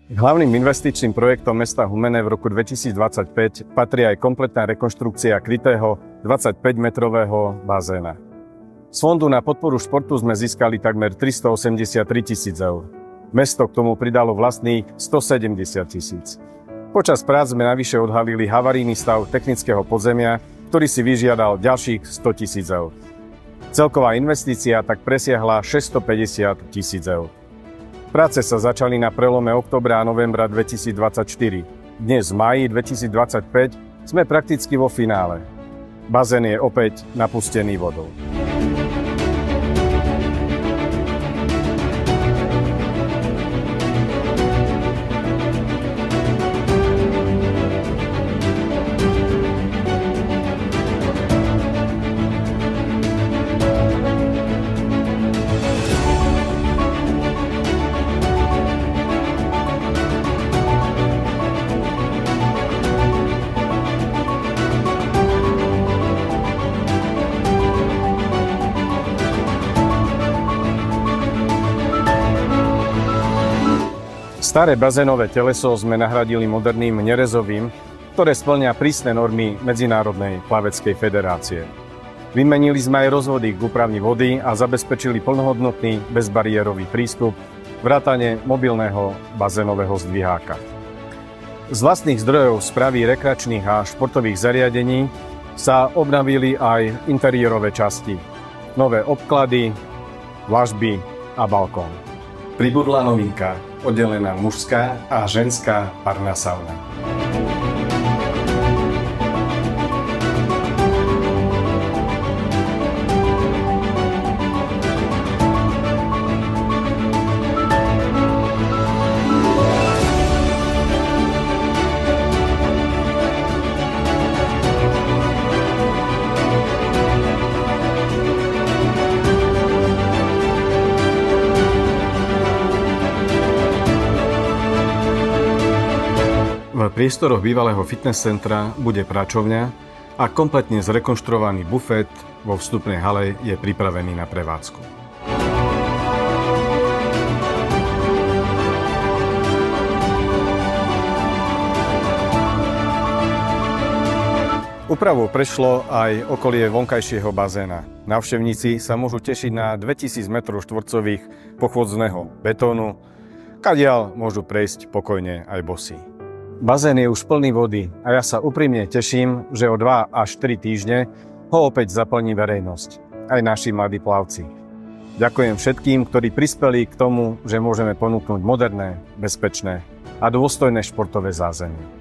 K hlavným investičným projektom mesta Humenné v roku 2025 patrí aj kompletná rekonštrukcia krytého 25-metrového bazéna. Z fondu na podporu športu sme získali takmer 383 000 eur. Mesto k tomu pridalo vlastných 170 000. Počas prác sme navyše odhalili havarijný stav technického podzemia, ktorý si vyžiadal ďalších 100 000 eur. Celková investícia tak presiahla 650 000 eur. Práce sa začali na prelome októbra a novembra 2024. Dnes v máji 2025 sme prakticky vo finále. Bazén je opäť napustený vodou. Staré bazénové teleso sme nahradili moderným nerezovým, ktoré spĺňa prísne normy Medzinárodnej plaveckej federácie. Vymenili sme aj rozvody k úpravni vody a zabezpečili plnohodnotný bezbariérový prístup, vrátane mobilného bazénového zdviháka. Z vlastných zdrojov správy rekreačných a športových zariadení sa obnovili aj interiérové časti, nové obklady, dlažby a balkón. Pribudla novinka, oddelená mužská a ženská parná sauna. V priestoroch bývalého fitness centra bude pračovňa a kompletne zrekonštruovaný bufet vo vstupnej hale je pripravený na prevádzku. Úpravou prešlo aj okolie vonkajšieho bazéna. Návštevníci sa môžu tešiť na 2000 m2 pochôdzneho betónu, kadiaľ môžu prejsť pokojne aj bosí. Bazén je už plný vody a ja sa úprimne teším, že o 2 až 3 týždne ho opäť zaplní verejnosť, aj naši mladí plavci. Ďakujem všetkým, ktorí prispeli k tomu, že môžeme ponúknuť moderné, bezpečné a dôstojné športové zázemie.